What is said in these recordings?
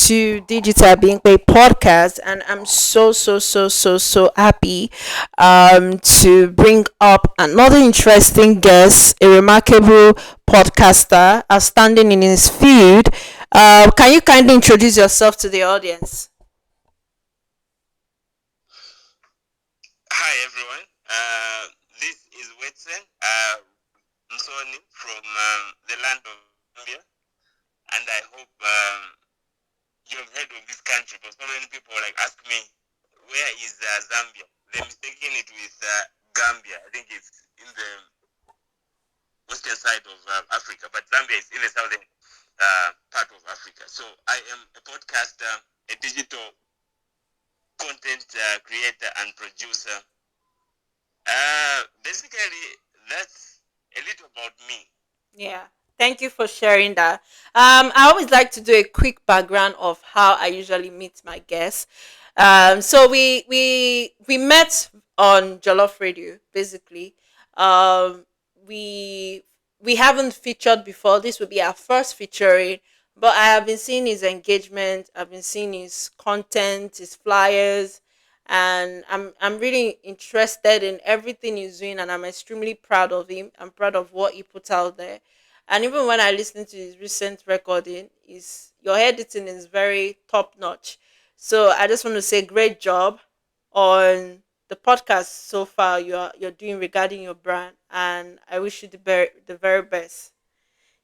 to Digital Being a podcast, and I'm so happy to bring up another interesting guest, a remarkable podcaster, outstanding in his field. Can you kindly introduce yourself to the audience? Hi everyone. This is Wedson Msoni from the land of Zambia, and I hope you have heard of this country. Because so many people ask me, where is Zambia? They're mistaking it with Gambia. I think it's in the western side of Africa, but Zambia is in the southern part of Africa. So I am a podcaster, a digital content creator and producer. Basically, that's a little about me. Yeah. Thank you for sharing that. I always like to do a quick background of how I usually meet my guests. So we met on Jollof Radio, basically. Um, we we haven't featured before. This will be our first featuring, but I have been seeing his engagement. I've been seeing his content, his flyers, and I'm really interested in everything he's doing, and I'm extremely proud of him. I'm proud of what he put out there. And even when I listen to his recent recording, is your editing is very top notch. So I just want to say great job on the podcast so far you're doing regarding your brand, and I wish you the very best.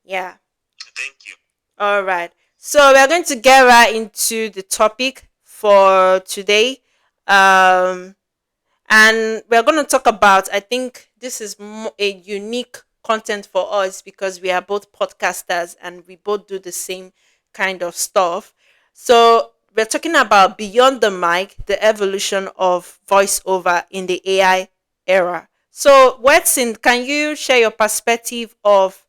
Yeah. Thank you. All right. So we are going to get right into the topic for today. Um and we're going to talk about, I think this is a unique content for us because we are both podcasters and we both do the same kind of stuff. So we're talking about beyond the mic, the evolution of voiceover in the AI era. So Watson, can you share your perspective of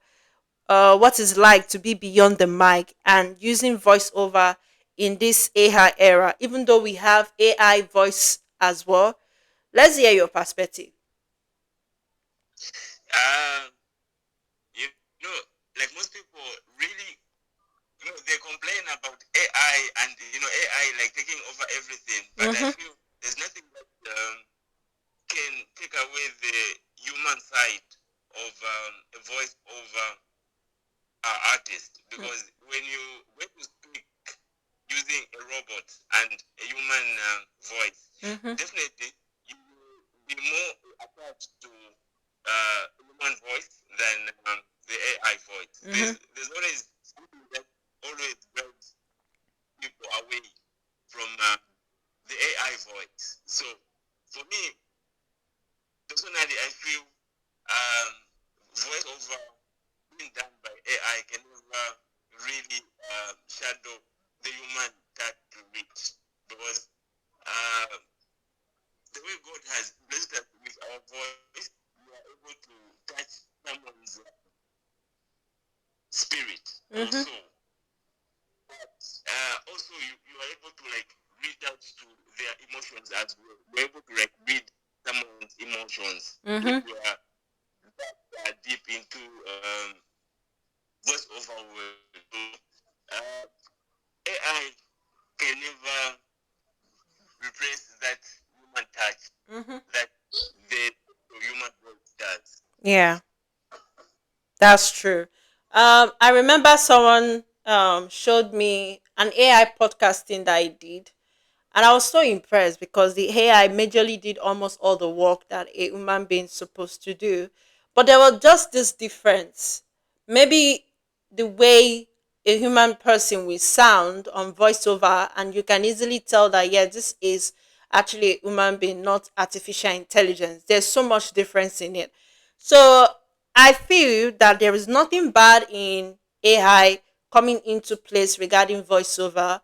what it's like to be beyond the mic and using voiceover in this AI era, even though we have AI voice as well? Let's hear your perspective. Uh, you know, like most people really, they complain about AI and AI like taking over everything. But I Mm-hmm. feel there's nothing that can take away the human side of a voice over artist, because when you speak using a robot and a human voice, Mm-hmm. definitely you will be more attached to human voice than the AI voice. Mm-hmm. There's always something that always drives people away from the AI voice. So for me personally, I feel voiceover being done by AI can never really shadow the human touch to reach, because uh, the way God has blessed us with our voice, we are able to touch someone's spirit or Mm-hmm. soul. But also, you are able to read out to their emotions as well. You're able to read someone's emotions if Mm-hmm. you are deep into voiceover world. So, uh, AI can never replace that human touch Mm-hmm. that the human voice does. Yeah, that's true. I remember someone showed me an AI podcasting that I did, and I was so impressed because the AI majorly did almost all the work that a human being is supposed to do. But there was just this difference. Maybe the way a human person will sound on voiceover, and you can easily tell that, yeah, this is actually a human being, not artificial intelligence. There's so much difference in it. So I feel that there is nothing bad in AI coming into place regarding voiceover,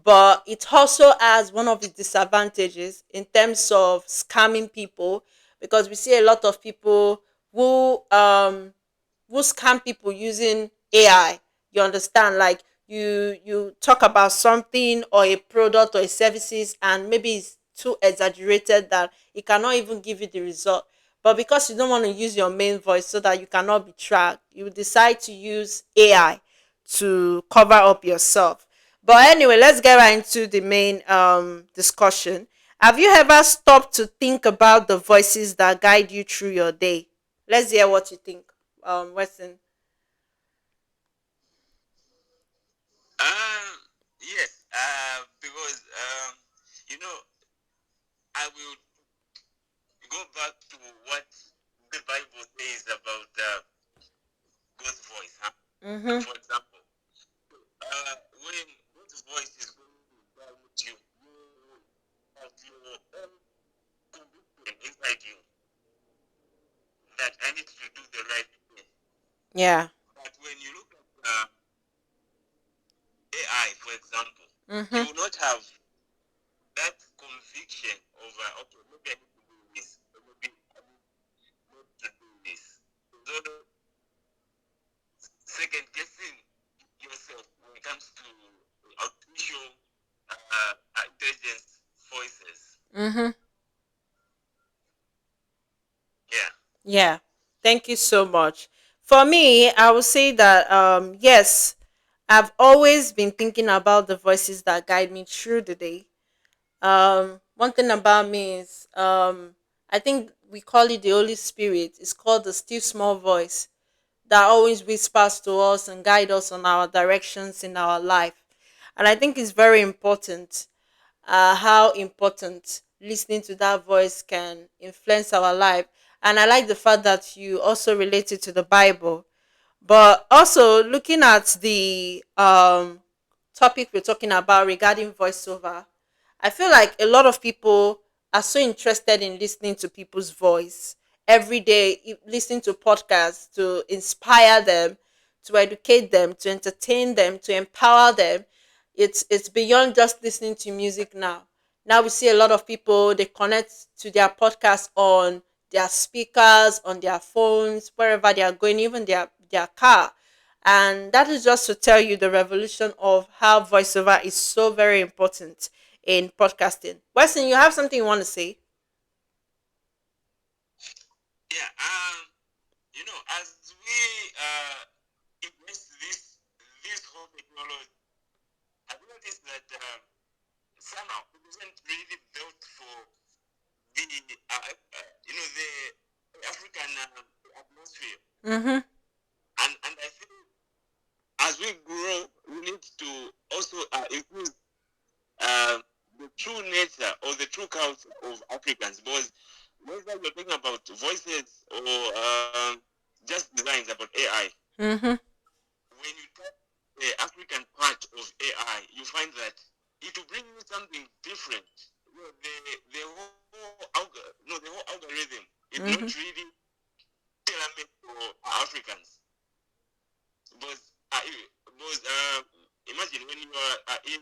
but it also has one of its disadvantages in terms of scamming people, because we see a lot of people who um who scam people using AI. You understand? Like you talk about something or a product or a services, and maybe it's too exaggerated that it cannot even give you the result. But because you don't want to use your main voice so that you cannot be tracked, you decide to use AI to cover up yourself. But anyway, let's get right into the main discussion. Have you ever stopped to think about the voices that guide you through your day? Let's hear what you think, Weston. Um, yes, because you know, I will go back to what the Bible says about God's voice. Huh? Mm-hmm. For example, when God's voice is going to guide you, you have your own conviction inside you that I need to do the right thing. Yeah. But when you look at AI, for example, you Mm-hmm. will not have that conviction of okay, maybe I need to do this, or maybe I need not to do this. So second guessing yourself when it comes to artificial intelligence voices. Mm-hmm. Yeah. Yeah. Thank you so much. For me, I would say that yes, I've always been thinking about the voices that guide me through the day. One thing about me is I think we call it the Holy Spirit. It's called the still small voice that always whispers to us and guide us on our directions in our life. And I think it's very important how important listening to that voice can influence our life. And I like the fact that you also related to the Bible, but also looking at the topic we're talking about regarding voiceover. I feel like a lot of people are so interested in listening to people's voice every day, listening to podcasts to inspire them, to educate them, to entertain them, to empower them. It's beyond just listening to music now. Now we see a lot of people, they connect to their podcast on their speakers, on their phones, wherever they are going, even their car. And that is just to tell you the revolution of how voiceover is so very important in podcasting. Weston, you have something you want to say? Yeah. As we embrace this whole technology, I've noticed that somehow it wasn't really built for the the African atmosphere, Mm-hmm. and I think as we grow, we need to also include uh, the true nature or the true culture of Africans. Because whether you're talking about voices or just designs about AI, Mm-hmm. when you touch the African part of AI, you find that it will bring you something different. The whole algorithm is not Mm-hmm. really tailor-made for Africans. Because, imagine when you are in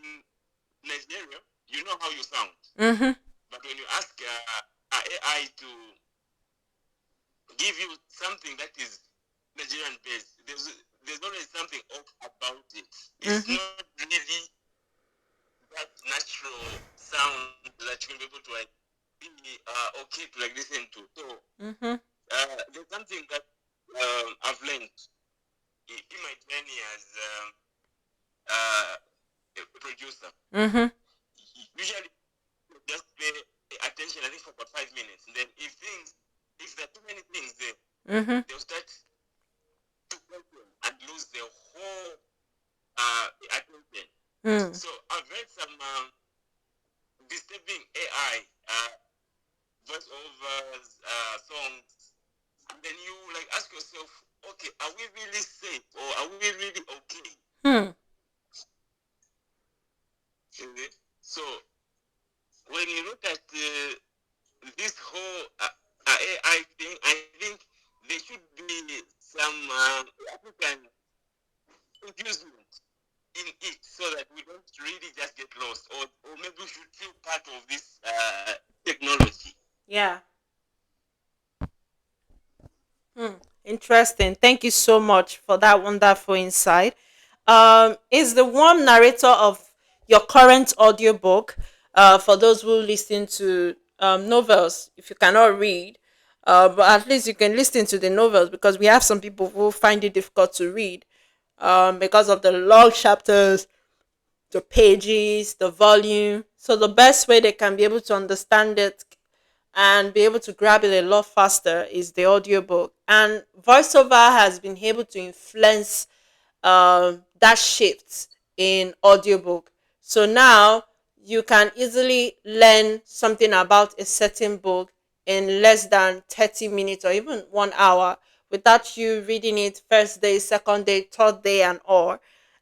Nigeria, you know how you sound. Mm-hmm. But when you ask AI to give you something that is Nigerian based, there's always something off about it. It's Mm-hmm. not really that natural sound that you'll be able to like be okay to like listen to. So Mm-hmm. there's something that I've learned in my journey as a producer. Mm-hmm. Usually just pay attention, I think, for about 5 minutes. And then if there are too many things there, Mm-hmm. they'll start to question and lose their whole attention. Mm. So I've read some disturbing AI voiceovers, songs, and then you like ask yourself, okay, are we really safe or are we really okay? Hmm. Okay? So when you look at this whole AI thing, I think there should be some African infusement in it so that we don't really just get lost, or maybe we should feel part of this technology. Yeah. Hmm. Interesting. Thank you so much for that wonderful insight. Is the warm narrator of your current audiobook, for those who listen to novels, if you cannot read, but at least you can listen to the novels because we have some people who find it difficult to read because of the long chapters the pages, the volume. So the best way they can be able to understand it and be able to grab it a lot faster is the audiobook. And voiceover has been able to influence that shift in audiobook. So now you can easily learn something about a certain book in less than 30 minutes or even 1 hour without you reading it first day, second day, third day, and all.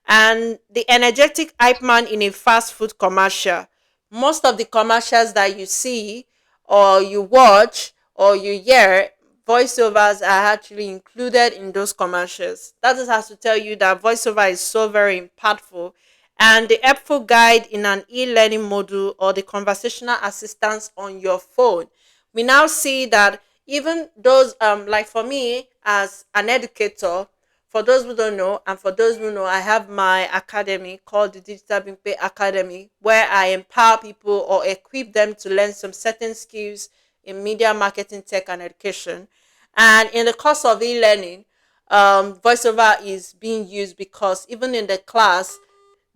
And the energetic hype man in a fast food commercial. Most of the commercials that you see or you watch or you hear, voiceovers are actually included in those commercials. That just has to tell you that voiceover is so very impactful. And the helpful guide in an e-learning module or the conversational assistance on your phone. We now see that even those like for me as an educator, for those who don't know, and for those who know, I have my academy called the Digital Bimpe Academy, where I empower people or equip them to learn some certain skills in media marketing, tech, and education. And in the course of e-learning, voiceover is being used because even in the class,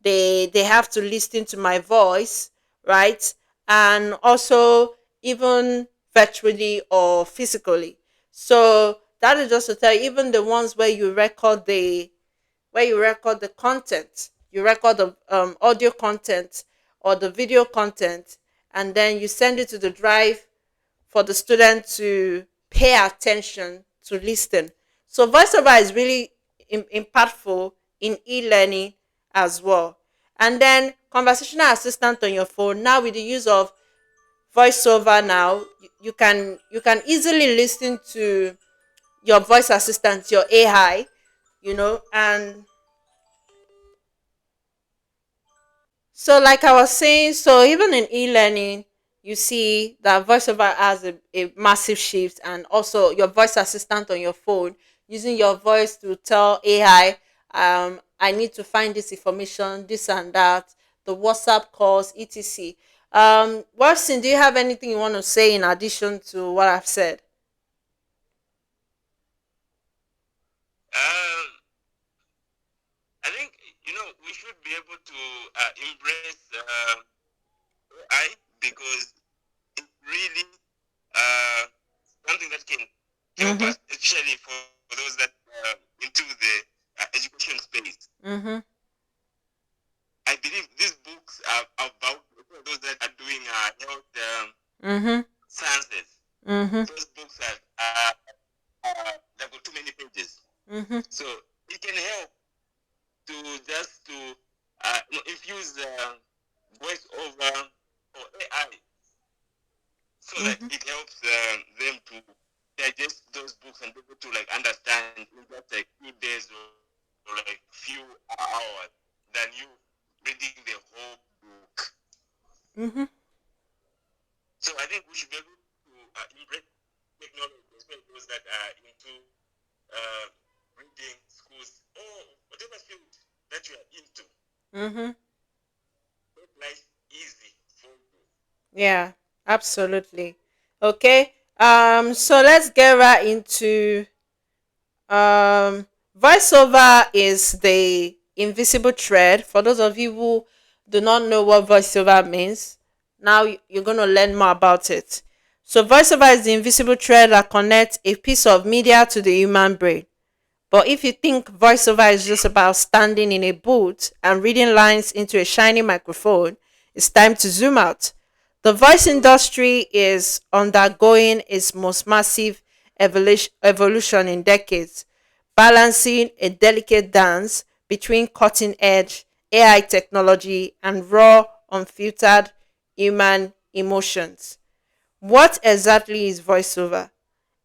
they have to listen to my voice, right? And also even virtually or physically. So that is just to tell you, even the ones where you record the content, you record the audio content or the video content, and then you send it to the drive for the student to pay attention to listen. So voiceover is really impactful in e-learning as well. And then conversational assistant on your phone. Now with the use of voiceover, now you can easily listen to your voice assistant, your AI, and so, like I was saying, so even in e-learning, you see that voiceover has a massive shift, and also your voice assistant on your phone using your voice to tell AI, I need to find this information, this and that, the WhatsApp calls, etc. Watson, do you have anything you want to say in addition to what I've said? Um, I think we should be able to embrace AI because it's really uh, something that can help Mm-hmm. us, especially for those that into the education space. Mm-hmm. I believe these books are about those that are doing health Mm-hmm. sciences. Mm-hmm. Those books they've got too many pages, Mm-hmm. so it can help to just to infuse voice over or AI so that Mm-hmm. it helps them to digest those books and be able to like understand in just like few days or like few hours than you reading the whole book. Mm-hmm. So I think we should be able to embrace technology, especially those that are into uh, reading schools or whatever field that you are into. Mm-hmm. Make life easy for you. Yeah, absolutely. Okay. So let's get right into um voiceover is the invisible thread. For those of you who do not know what voiceover means, now you're gonna learn more about it. So voiceover is the invisible thread that connects a piece of media to the human brain. But if you think voiceover is just about standing in a booth and reading lines into a shiny microphone, it's time to zoom out. The voice industry is undergoing its most massive evolution in decades, balancing a delicate dance between cutting edge AI technology and raw, unfiltered human emotions. What exactly is voiceover?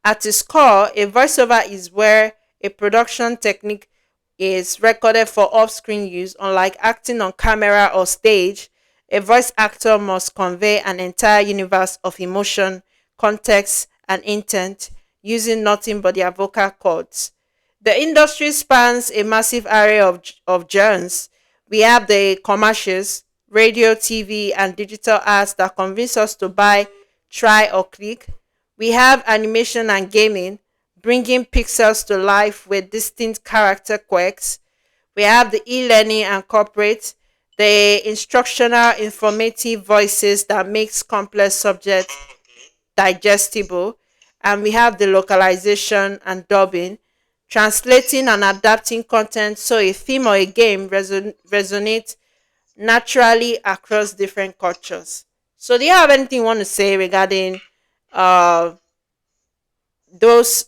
At its core, a voiceover is where a production technique is recorded for off screen use. Unlike acting on camera or stage, a voice actor must convey an entire universe of emotion, context, and intent using nothing but their vocal cords. The industry spans a massive array of genres. We have the commercials, radio, TV, and digital ads that convince us to buy, try, or click. We have animation and gaming, bringing pixels to life with distinct character quirks. We have the e learning and corporate, the instructional, informative voices that makes complex subjects Okay. digestible, and we have the localization and dubbing, translating and adapting content so a theme or a game resonates naturally across different cultures. So, do you have anything you want to say regarding uh, those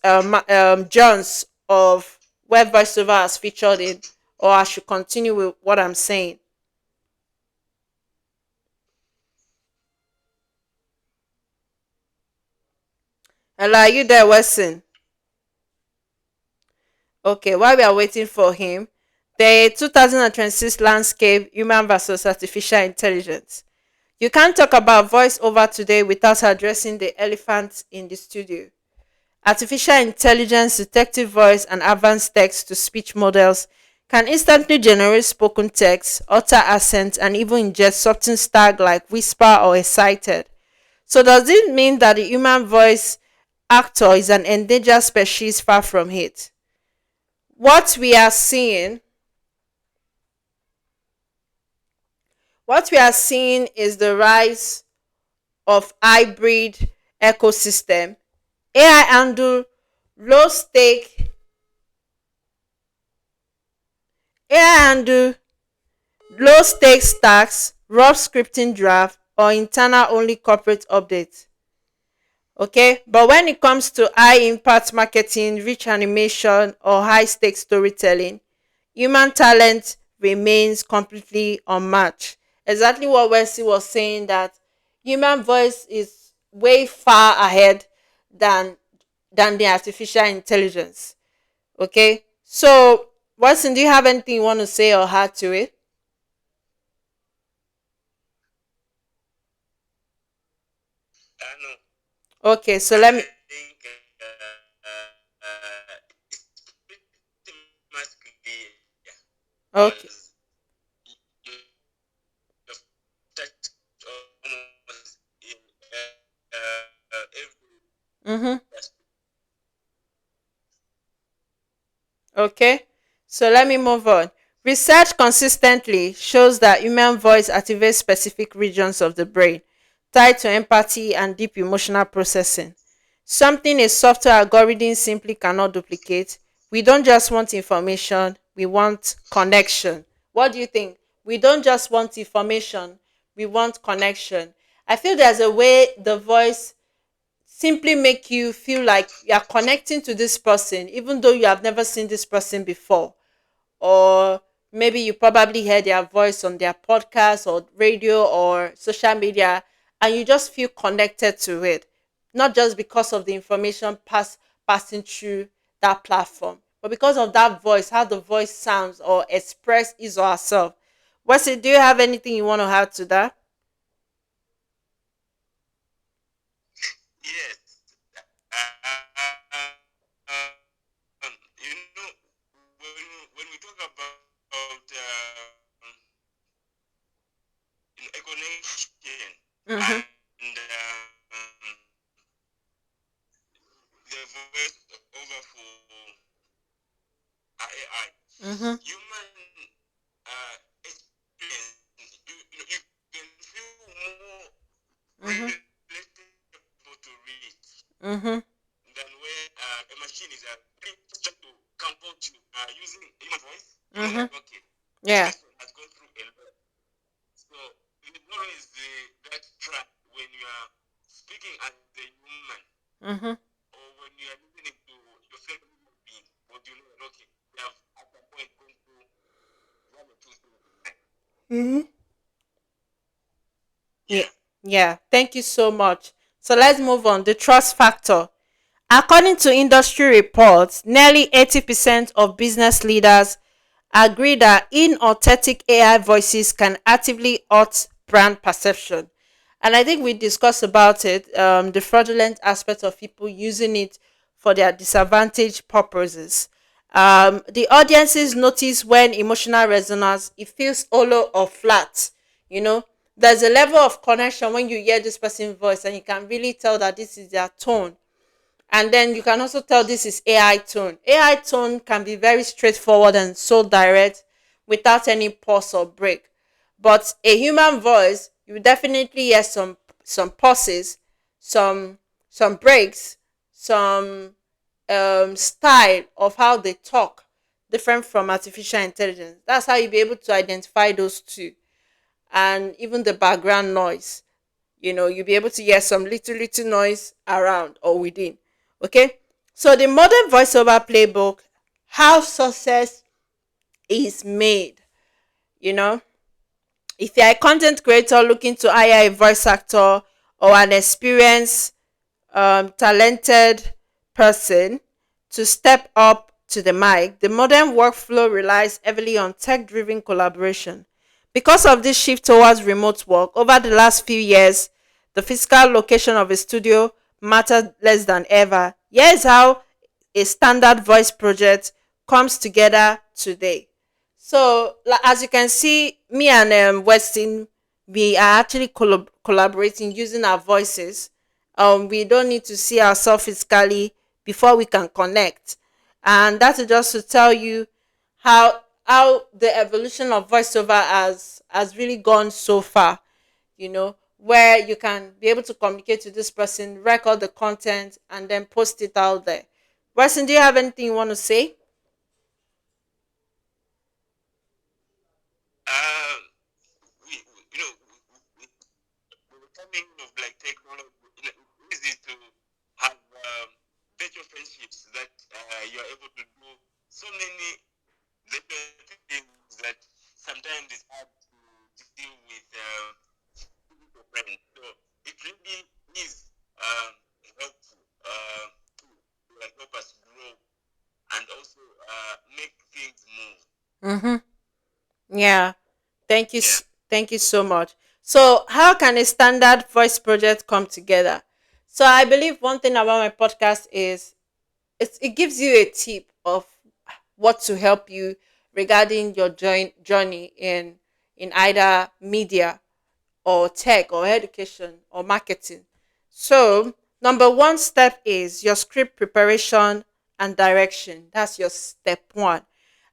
genres of where voiceover has featured in, or I should continue with what I'm saying? Hello, are you there, Wesson? Okay, while we are waiting for him, the 2026 landscape human versus artificial intelligence. You can't talk about voiceover today without addressing the elephant in the studio. Artificial intelligence, detective voice, and advanced text to speech models can instantly generate spoken text, alter accents, and even ingest something stag like whisper or excited. So, does it mean that the human voice actor is an endangered species? Far from it. What we are seeing, what we are seeing is the rise of hybrid ecosystem. AI handle low stake AI handle low stakes tasks, rough scripting draft, or internal only corporate updates. Okay, but when it comes to high impact marketing, rich animation, or high stakes storytelling, human talent remains completely unmatched. Exactly what Wesley was saying, that human voice is way far ahead than the artificial intelligence. Okay, so Watson, do you have anything you want to say or add to it? No, Okay, so I let me. think it's pretty much clear Okay. because you've touched almost in every Mm-hmm. aspect. Okay, so let me move on. Research consistently shows that human voice activates specific regions of the brain tied to empathy and deep emotional processing. Something a software algorithm simply cannot duplicate. We don't just want information, we want connection. What do you think? We don't just want information, we want connection. I feel there's a way the voice simply make you feel like you are connecting to this person even though you have never seen this person before, or maybe you probably heard their voice on their podcast or radio or social media, and you just feel connected to it, not just because of the information passing through that platform, but because of that voice, how the voice sounds or express his or herself. Wesley, do you have anything you want to add to that? Yes. You know, when we talk about a connection Mm-hmm. and the voice over for AI, Mm-hmm. human experience, you can feel more Mm-hmm. relatable to read Mm-hmm. than where a machine is just trying to comport you using human voice. You know Mm-hmm. that, okay, this Yeah. person has gone through a lot. So there's always that track when you are speaking as a human Mm-hmm. or when you are listening to your fellow human being, but you know that, okay, they have at some point gone through one or two things in life. Mm-hmm. Yeah. Yeah. Yeah. Thank you so much. So let's move on. The trust factor. According to industry reports, nearly 80% of business leaders agree that inauthentic AI voices can actively hurt brand perception. And I think we discussed about it, the fraudulent aspect of people using it for their disadvantage purposes. The audiences notice when emotional resonance, it feels hollow or flat. You know, there's a level of connection when you hear this person's voice, and you can really tell that this is their tone, and then you can also tell this is AI tone. AI tone can be very straightforward and so direct without any pause or break. But a human voice, you will definitely hear some pauses, some some breaks, some style of how they talk, different from artificial intelligence. That's how you'll be able to identify those two, and even the background noise. You'll be able to hear some little noise around or within. Okay, so the modern voiceover playbook, how success is made. You know, if you're a content creator looking to hire a voice actor or an experienced, talented person to step up to the mic, the modern workflow relies heavily on tech driven collaboration. Because of this shift towards remote work, over the last few years, the physical location of a studio matters less than ever. Here's how a standard voice project comes together today. So, as you can see, me and Weston, we are actually collaborating using our voices. We don't need to see ourselves physically before we can connect, and that is just to tell you how the evolution of voiceover has really gone so far. Where you can be able to communicate to this person, record the content, and then post it out there. Weston, do you have anything you want to say? Uh, we the coming of like technology, it's easy to have virtual friendships that you're able to do so many little things that sometimes it's hard to deal with physical friends. So it really is helpful to like help us grow and also make things move. Mm-hmm. Yeah. Thank you. Yeah. Thank you so much. So, how can a standard voice project come together? So, I believe one thing about my podcast is it gives you a tip of what to help you regarding your journey in either media or tech or education or marketing. So, number one step is your script preparation and direction. That's your step one.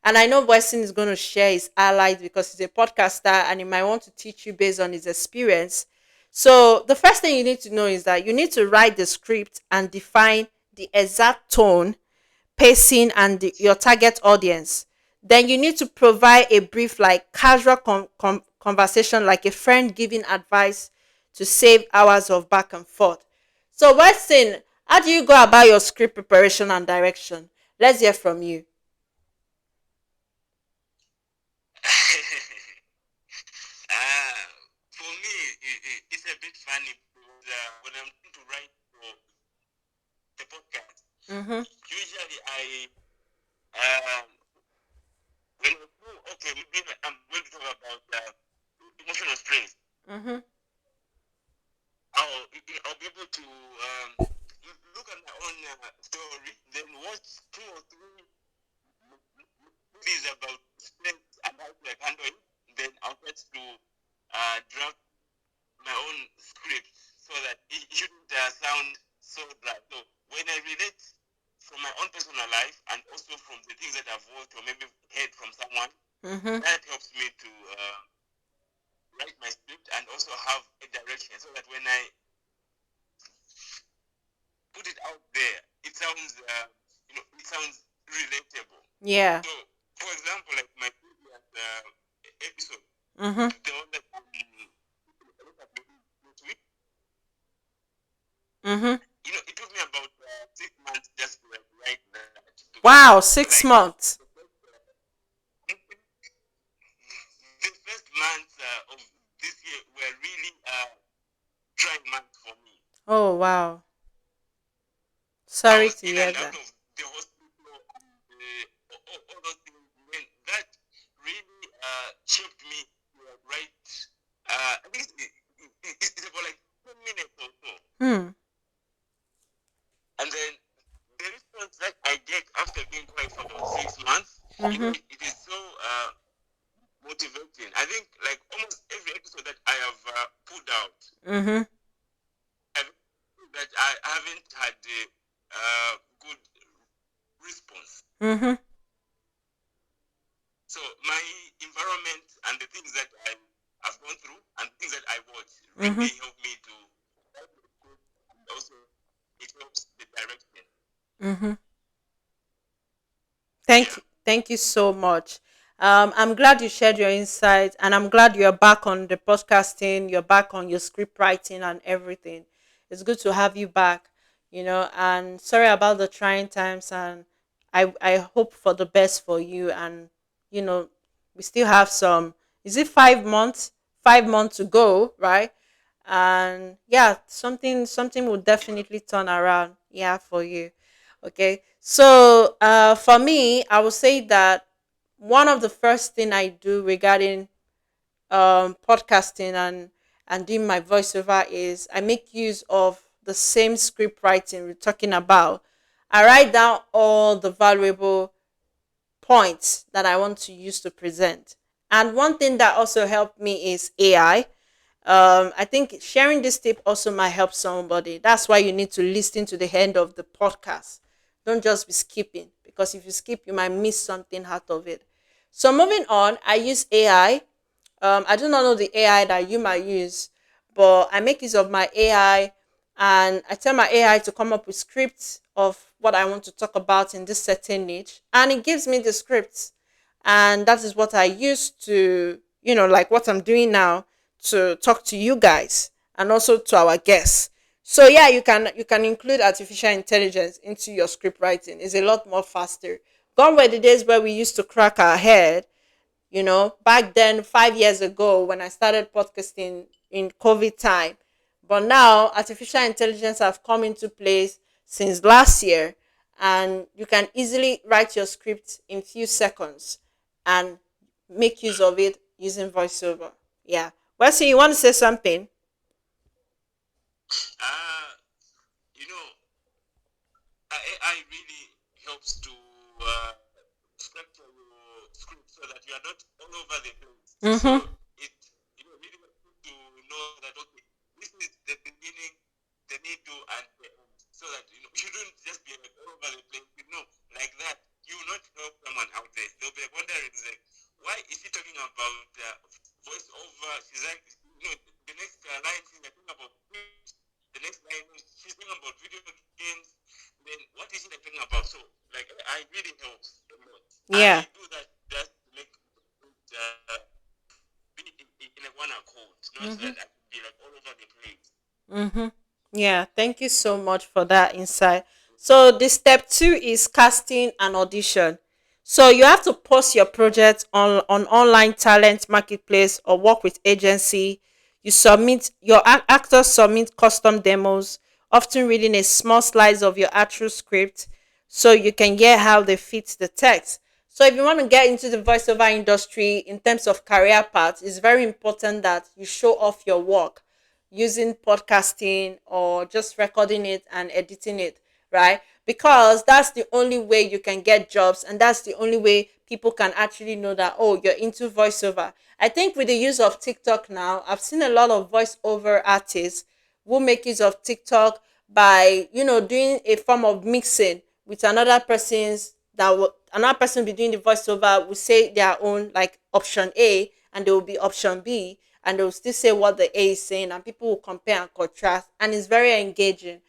And I know Weston is going to share his highlights because he's a podcaster and he might want to teach you based on his experience. So, the first thing you need to know is that you need to write the script and define the exact tone, pacing, and your target audience. Then you need to provide a brief, like casual conversation, like a friend giving advice to save hours of back and forth. So, Weston, how do you go about your script preparation and direction? Let's hear from you. For me, it's a bit funny because when I'm trying to write for the podcast, Mm-hmm. usually um, when I do, okay, maybe I'm going to talk about emotional stress. Mm-hmm. I'll be able to look at my own story, then watch two or three movies about stress and how to like handle it. Then I'll get to draft my own script so that it shouldn't sound so dry. So when I relate from my own personal life and also from the things that I've watched or maybe heard from someone, Mm-hmm. that helps me to write my script and also have a direction so that when I put it out there, it sounds it sounds relatable. Yeah. So, for example, like my previous episode, Mm-hmm. the one that this week, Mm-hmm. it took me about 6 months just to like write that because Wow, six like months. the first months of this year were really trying months for me. Oh, wow. I Sorry was to in hear and out that. of the hospital and all those things. When that really shaped me to write. I think it's about like 10 minutes or so. Hmm. And then the response that I get after being quiet for about 6 months, Mm-hmm. it is so motivating. I think like almost every episode that I have put out, Mm-hmm. that I haven't had a good response. Mm-hmm. So my environment and the things that I I've gone through and things that I watch Mm-hmm. really help me to also it helps the direction. Mm-hmm. Yeah. Thank you so much. I'm glad you shared your insights, and I'm glad you're back on the podcasting. You're back on your script writing and everything. It's good to have you back. And sorry about the trying times, and I hope for the best for you. And you know, we still have some. Is it 5 months? 5 months to go, right? And yeah, something will definitely turn around. Yeah, for you. Okay. So for me, I would say that one of the first thing I do regarding podcasting and doing my voiceover is I make use of the same script writing we're talking about. I write down all the valuable points that I want to use to present. And one thing that also helped me is AI. I think sharing this tip also might help somebody. That's why you need to listen to the end of the podcast. Don't just be skipping, because if you skip, you might miss something out of it. So moving on, I use AI. I do not know the AI that you might use, but I make use of my AI, and I tell my AI to come up with scripts of what I want to talk about in this certain niche, and it gives me the scripts. And that is what I use to, like what I'm doing now, to talk to you guys and also to our guests. So yeah, you can include artificial intelligence into your script writing. It's a lot more faster. Gone were the days where we used to crack our head, back then 5 years ago when I started podcasting in COVID time. But now artificial intelligence have come into place since last year, and you can easily write your script in few seconds and make use of it using voiceover. Yeah. Wesley, you want to say something? Uh, you know, AI really helps to structure your script so that you are not all over the place. So Mm-hmm. it really helps you to know that okay, this is the beginning, the middle, and the end. So that you don't just be like all over the place. Like that, you will not help someone out there. They'll be like wondering like, why is she talking about voiceover? She's like, the next line she's talking about the next line she's talking about video games, then what is it talking about? So, like, I really helps a lot. Yeah. I do that just to make it be in a one accord, not Mm-hmm. that I could be like all over the place. Mm-hmm. Yeah, thank you so much for that insight. So the step two is casting and audition. So you have to post your project on online talent marketplace or work with agency. You submit your actors submit custom demos, often reading a small slice of your actual script, so you can get how they fit the text. So if you want to get into the voiceover industry in terms of career path, it's very important that you show off your work using podcasting or just recording it and editing it, right? Because that's the only way you can get jobs, and that's the only way people can actually know that, oh, you're into voiceover. I think with the use of TikTok now, I've seen a lot of voiceover artists who make use of TikTok by, doing a form of mixing with another person be doing the voiceover will say their own, like option A, and there will be option B, and they will still say what the A is saying, and people will compare and contrast, and it's very engaging.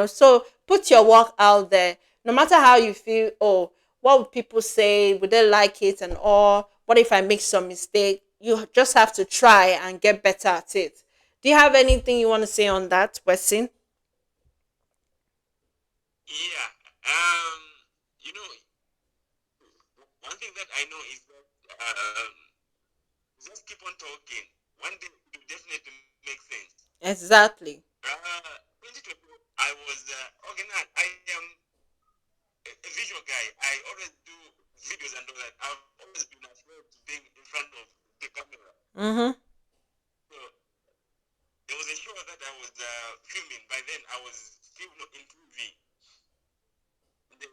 So put your work out there, no matter how you feel. Oh, what would people say? Would they like it? And all, what if I make some mistake? You just have to try and get better at it. Do you have anything you want to say on that, Wesson? Yeah. You know, one thing that I know is that just keep on talking. One day it will definitely make sense. Exactly. 2024, I was okay. Now I am a visual guy. I always do videos and all that. I've always been afraid to being in front of the camera. Mm-hmm. So there was a show that I was filming. By then, I was still in TV. And then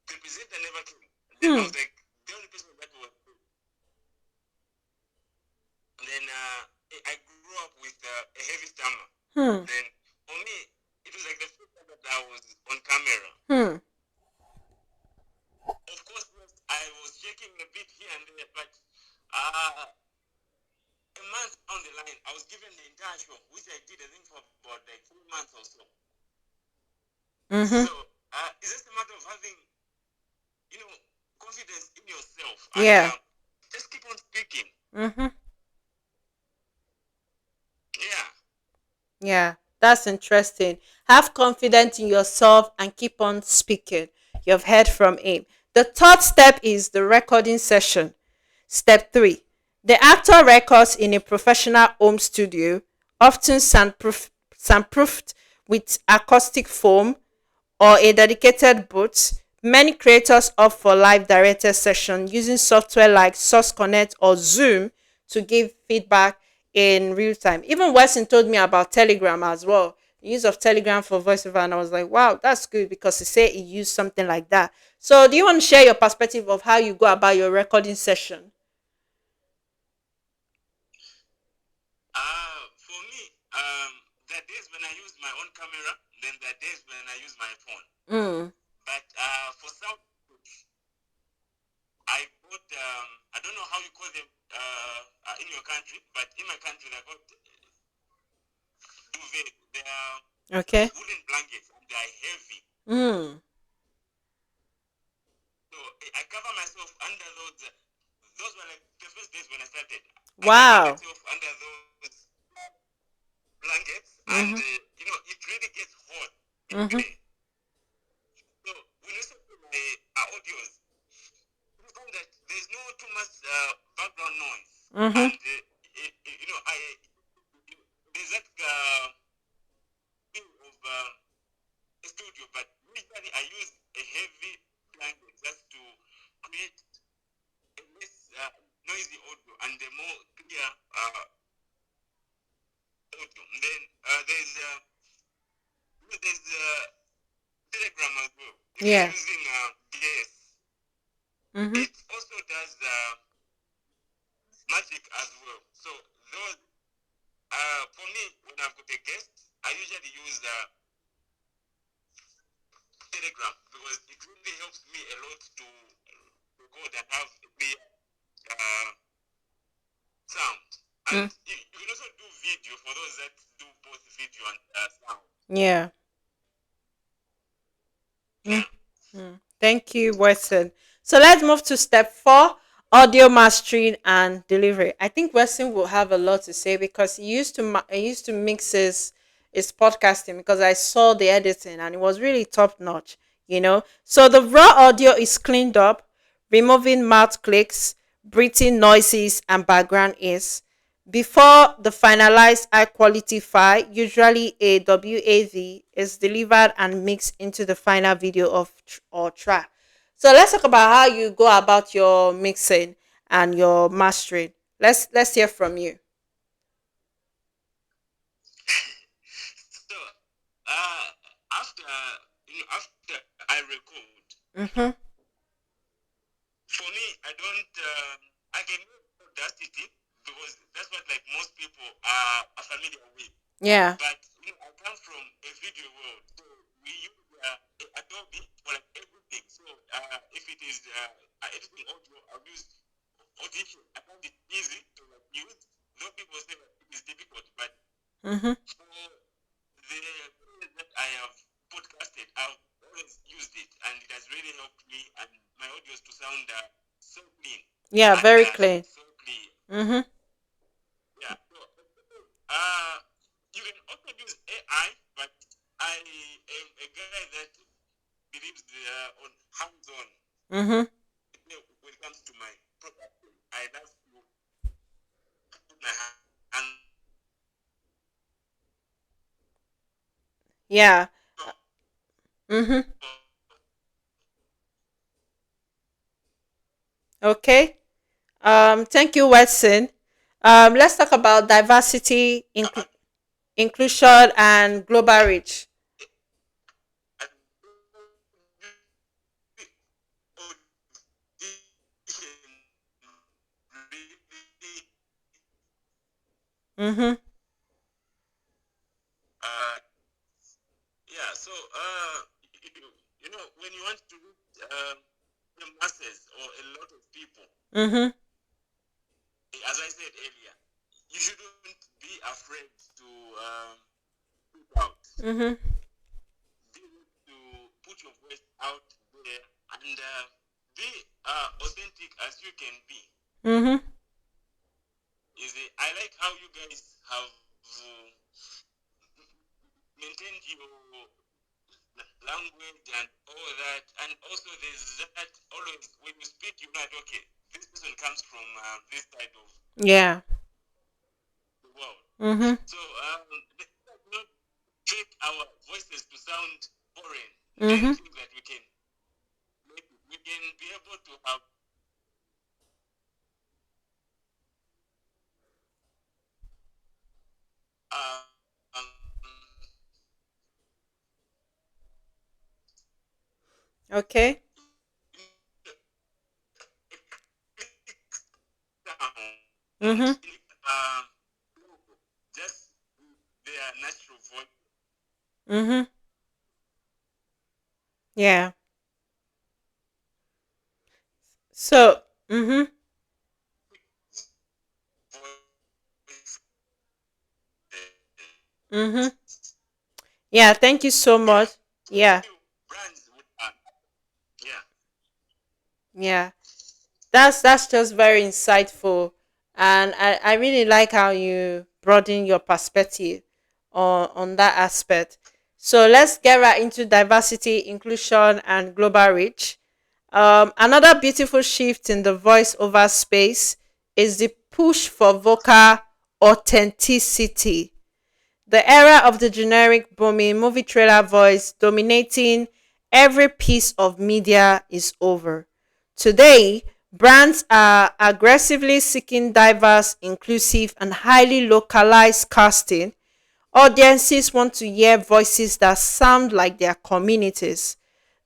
the presenter never came. And then I Hmm. was like, the only person that was. And then I grew up with a heavy stomach. Hmm. Then for me, it was like the first time that I was on camera. Hmm. Of course, yes, I was shaking a bit here and there, but a show, which I did, I think, for about like 4 months or so. Mm-hmm. So it's just a matter of having, you know, confidence in yourself and Yeah. just keep on speaking. Mm-hmm. Yeah. Yeah, that's interesting. Have confidence in yourself and keep on speaking. You've heard from him. The third step is the recording session. Step 3. The actor records in a professional home studio, often soundproofed with acoustic foam or a dedicated booth. Many creators opt for live directed session using software like Source Connect or Zoom to give feedback in real time. Even Weston told me about Telegram as well. The use of Telegram for voiceover, and I was like, wow, that's good because he said he used something like that. So, do you want to share your perspective of how you go about your recording session? For me, there are days when I use my own camera, then there are days when I use my phone. Mm. But for sound, I got, I don't know how you call them in your country, but in my country, they got duvet. They are Okay. woolen blankets, and they are heavy. Mm. So I cover myself under those. Those were like the first days when I started. I cover Wow. myself under those blankets, and Mm-hmm. it really gets hot in Mm-hmm. there. So when you listen to my audios, you find that there's no too much background noise, Mm-hmm. and I there's that feel of a studio, but usually I use a heavy blanket just to create a less noisy audio and a more clear audio. And then there's Telegram as well. If you're Yeah. using gas, Mm-hmm. it also does magic as well. So those, for me, when I've got a guest, I usually use Telegram because it really helps me a lot to record and have a clear uh, sound. And Mm. you can also do video for those that do both video and sound. Yeah. Mm. Yeah. Mm. Thank you, Weston. So let's move to step 4, audio mastering and delivery. I think Weston will have a lot to say because he used to mix his podcasting because I saw the editing and it was really top notch, you know. So the raw audio is cleaned up, removing mouth clicks, breathing noises and background is before the finalized high quality file, usually a WAV, is delivered and mixed into the final video or track. So let's talk about how you go about your mixing and your mastering. Let's hear from you. So uh, after I record, Mhm. for me, I don't. I can use Audacity because that's what like most people are familiar with. Yeah. But I come from a video world, so we use Adobe for like everything. So if it is editing audio, I'll use Audition. I find it easy to like use. Though people say that it is difficult, but Mhm. for the areas that I have podcasted, I've always used it, and it has really helped me and my audios to sound so clean Yeah, and very clean. so clear. Mhm. Yeah. So uh, you can also use AI, but I am a guy that believes on hands-on Mhm. when it comes to my production. I love to put my hands Yeah. on. Mhm. Okay. Thank you, Watson. Let's talk about diversity, inclusion, and global reach. Mhm. Uh, yeah, so when you want to reach the masses or a lot of people, Mhm. as I said earlier, you shouldn't be afraid to to put out. Mhm. Be able to put your voice out there and be authentic as you can be. Mhm. You see, I like how you guys have maintained your language and all that, and also there's that always when you speak, you know, that, okay, this person comes from this side of Yeah. the world. Mhm. So let's not trick our voices to sound foreign and Mhm. think that we can be able to have um, Okay. sound Mhm. just their natural voice. Mhm. Yeah. So, mhm. Voice. Mhm. Yeah, thank you so Yeah. much. So Yeah. few brands would yeah. Yeah. That's just very insightful, and I really like how you broaden your perspective on that aspect. So let's get right into diversity, inclusion, and global reach. Another beautiful shift in the voiceover space is the push for vocal authenticity. The era of the generic booming movie trailer voice dominating every piece of media is over. Today, brands are aggressively seeking diverse, inclusive, and highly localized casting. Audiences want to hear voices that sound like their communities.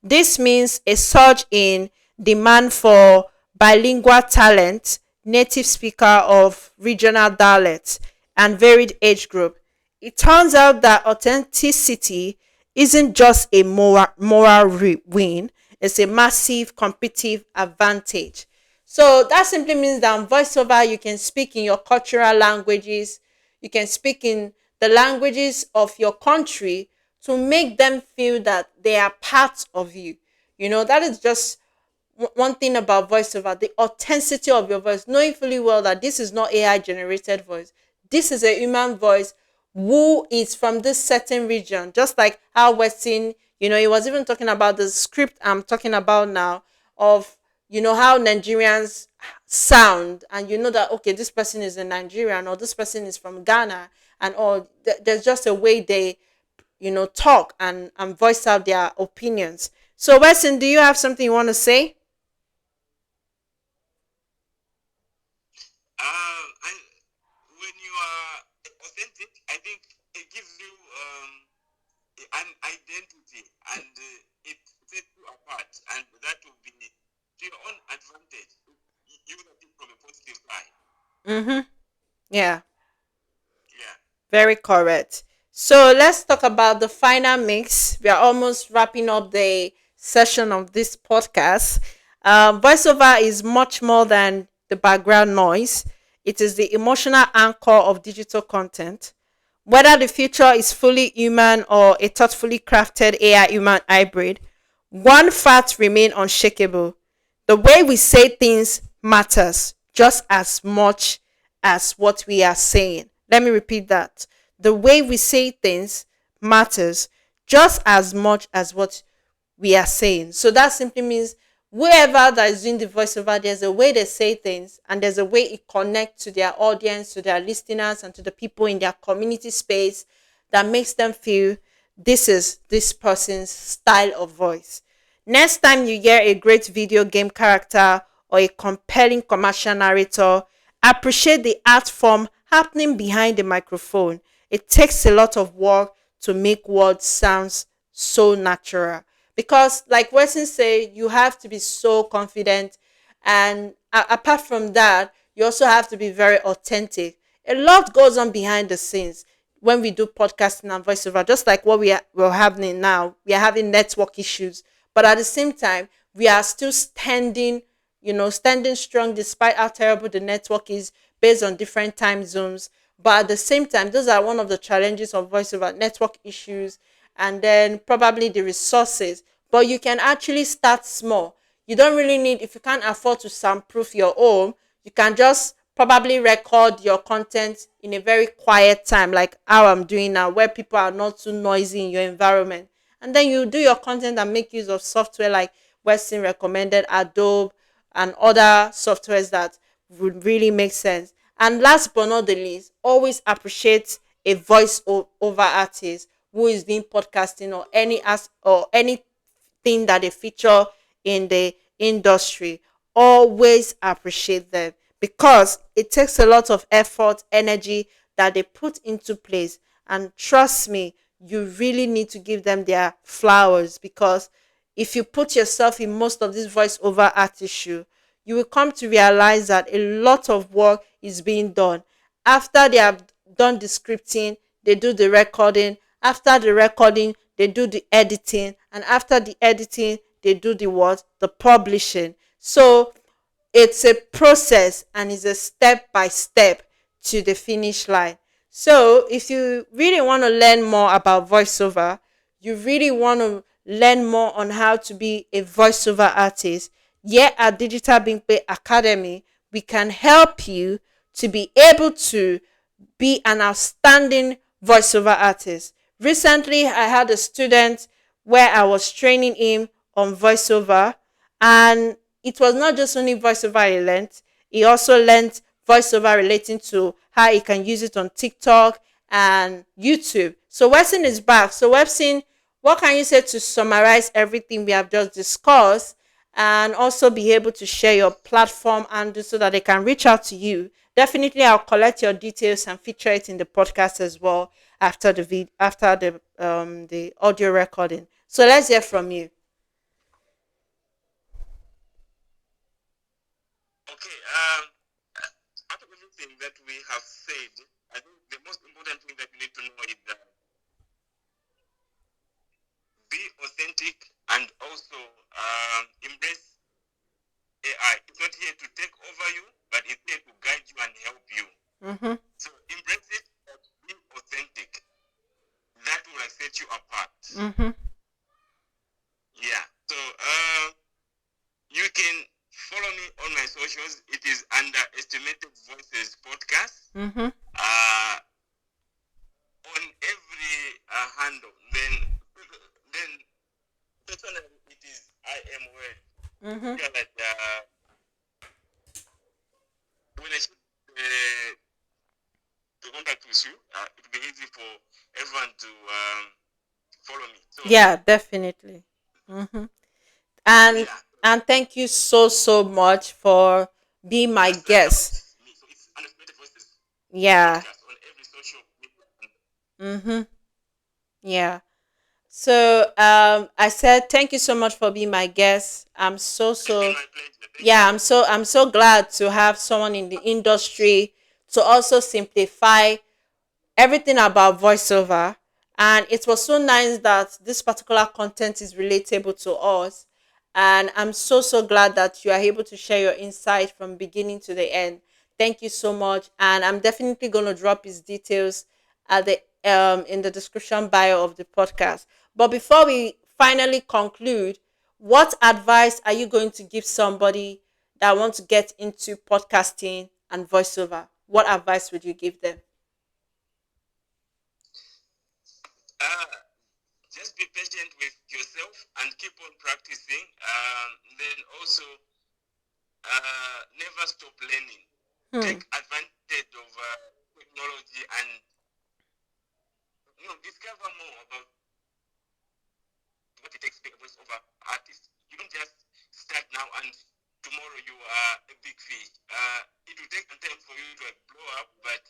This means a surge in demand for bilingual talent, native speaker of regional dialects, and varied age group. It turns out that authenticity isn't just a moral win, it's a massive competitive advantage. So that simply means that on voiceover, you can speak in your cultural languages, you can speak in the languages of your country to make them feel that they are part of you. You know, that is just one thing about voiceover, the authenticity of your voice, knowing fully well that this is not AI generated voice. This is a human voice who is from this certain region. Just like how Weston, he was even talking about the script I'm talking about now of, how Nigerians sound, and you know that, okay, this person is a Nigerian or this person is from Ghana, and all. There's just a way they, talk and voice out their opinions. So, Weston, do you have something you want to say? And when you are authentic, I think it gives you an identity and it sets you apart, and that will be to your own advantage. You look at it from a positive side. Mm-hmm. Yeah, Yeah. very correct. So let's talk about the final mix. We are almost wrapping up the session of this podcast. Voiceover is much more than the background noise. It is the emotional anchor of digital content. Whether the future is fully human or a thoughtfully crafted AI human hybrid, one fact remains unshakable. The way we say things matters just as much as what we are saying. Let me repeat that. The way we say things matters just as much as what we are saying. So that simply means whoever that is doing the voiceover, there's a way they say things and there's a way it connects to their audience, to their listeners, and to the people in their community space that makes them feel this is this person's style of voice. Next time you hear a great video game character or a compelling commercial narrator, appreciate the art form happening behind the microphone. It takes a lot of work to make words sound so natural. Because, like Weston said, you have to be so confident. And apart from that, you also have to be very authentic. A lot goes on behind the scenes when we do podcasting and voiceover, just like what we're having now. We are having network issues, but at the same time, we are still standing, standing strong despite how terrible the network is based on different time zones. But at the same time, those are one of the challenges of voiceover: network issues, and then probably the resources. But you can actually start small. You don't really need, if you can't afford to soundproof your own, you can just probably record your content in a very quiet time, like how I'm doing now, where people are not too noisy in your environment. And then you do your content and make use of software like Weston recommended, Adobe, and other softwares that would really make sense. And last but not the least, always appreciate a over artist who is doing podcasting or anything that they feature in the industry. Always appreciate them, because it takes a lot of effort, energy that they put into place. And trust me, you really need to give them their flowers, because if you put yourself in most of this voiceover artist shoe, you will come to realize that a lot of work is being done. After they have done the scripting, they do the recording. After the recording, they do the editing. And after the editing, they do the what? The publishing. So it's a process, and it's a step by step to the finish line. So if you really want to learn more about voiceover, you really want to learn more on how to be a voiceover artist, here at Digital Bingpe Academy, we can help you to be able to be an outstanding voiceover artist. Recently, I had a student where I was training him on voiceover, and it was not just only voiceover he learned, he also learned voiceover relating to how he can use it on TikTok and YouTube. So Webson is back. So Webson, what can you say to summarize everything we have just discussed, and also be able to share your platform and so that they can reach out to you? Definitely, I'll collect your details and feature it in the podcast as well after after the audio recording. So let's hear from you. Okay. Out of everything that we have said, I think the most important thing that you need to know is that be authentic and also embrace AI. It's not here to take over you, but it's here to guide you and help you. Mm-hmm. So embrace it, but be authentic. That will set you apart. Mm-hmm. Yeah. So you can follow me on my socials. It is under Estimated Voices Podcast. Mm-hmm. On every handle. Then personally, it is I am word. Mm-hmm. Yeah, like when I shoot the contact with you, it will be easy for everyone to follow me. So Yeah, definitely. Mm-hmm. And yeah, and thank you so much for being my just like about guest. me. So it's Unexpected Voices Yeah. podcast on every social media. Mm-hmm. Yeah. So I said thank you so much for being my guest. I'm It's been my pleasure. Thank yeah, you. I'm so glad to have someone in the industry to also simplify everything about voiceover. And it was so nice that this particular content is relatable to us. And I'm so glad that you are able to share your insight from beginning to the end. Thank you so much. And I'm definitely going to drop his details at the in the description bio of the podcast. But before we finally conclude, what advice are you going to give somebody that wants to get into podcasting and voiceover? What advice would you give them? Uh, just be patient with yourself and keep on practicing. Then also never stop learning. Hmm. Take advantage of technology and discover more about what it takes to be a voiceover artist. You don't just start now and tomorrow you are a big fish. It will take time for you to blow up, but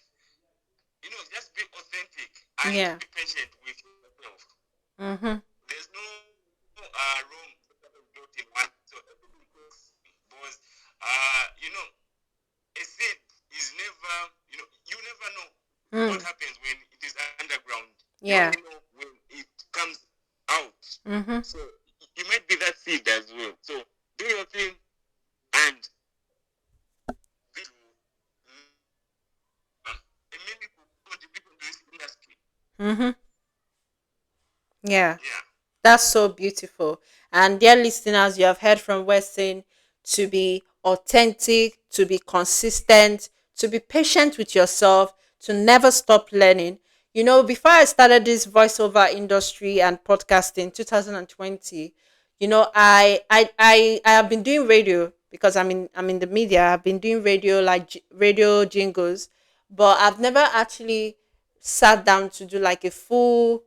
just be authentic and Yeah. be patient with yourself. Mm-hmm. There's no room built in one. So everything takes because a seed is never you never know what Mm. happens when it is underground. You Yeah. only know when it comes out. Mm-hmm. So you might be that seed as well. So do your thing and be to a meaningful Mm-hmm. Yeah. Yeah. That's so beautiful. And dear listeners, you have heard from Weston to be authentic, to be consistent, to be patient with yourself, to never stop learning. You know, before I started this voiceover industry and podcasting 2020, you know, I have been doing radio because I'm in the media. I've been doing radio like radio jingles, but I've never actually sat down to do like a full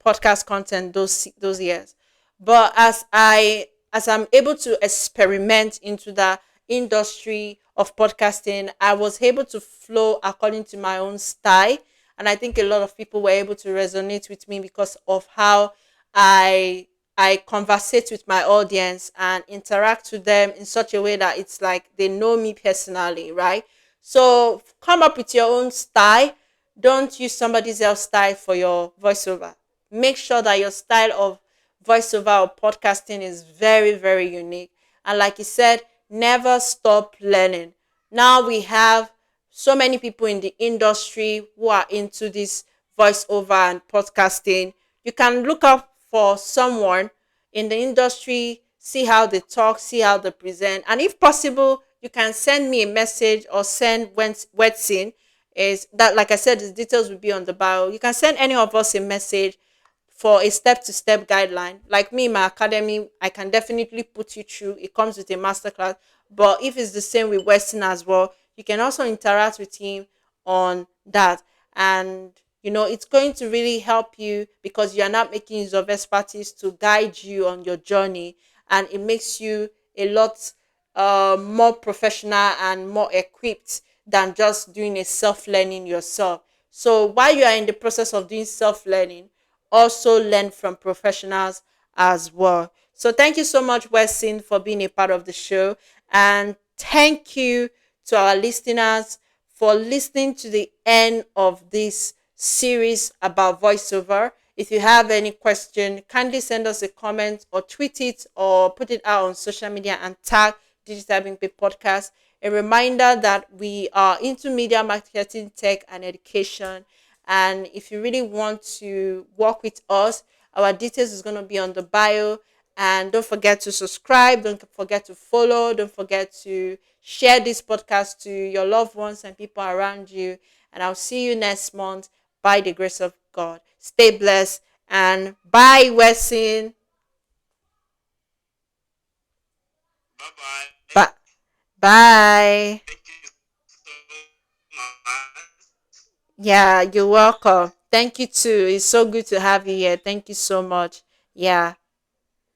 podcast content those years. But as I'm able to experiment into the industry of podcasting, I was able to flow according to my own style. And I think a lot of people were able to resonate with me because of how I I conversate with my audience and interact with them in such a way that it's like they know me personally, right? So come up with your own style. Don't use somebody else's style for your voiceover. Make sure that your style of voiceover or podcasting is very, very unique. And like you said, never stop learning. Now we have so many people in the industry who are into this voiceover and podcasting. You can look up for someone in the industry, see how they talk, see how they present, and if possible, you can send me a message or send Wedson. Is that, like I said, the details will be on the bio. You can send any of us a message for a step-to-step guideline. Like me, my academy, I can definitely put you through. It comes with a masterclass. But if it's the same with Weston as well, you can also interact with him on that. And it's going to really help you because you are not making use of expertise to guide you on your journey, and it makes you a lot more professional and more equipped than just doing a self-learning yourself. So while you are in the process of doing self-learning, also learn from professionals as well. So thank you so much, Weston, for being a part of the show. And thank you to our listeners for listening to the end of this series about voiceover. If you have any question, kindly send us a comment or tweet it or put it out on social media and tag Digital Being Paid Podcast. A reminder that we are into media marketing, tech, and education. And if you really want to work with us, our details is going to be on the bio. And don't forget to subscribe. Don't forget to follow. Don't forget to share this podcast to your loved ones and people around you. And I'll see you next month by the grace of God. Stay blessed and bye, Wesson. Bye bye. Bye. Bye. Thank you so much. Yeah, you're welcome. Thank you too. It's so good to have you here. Thank you so much. Yeah.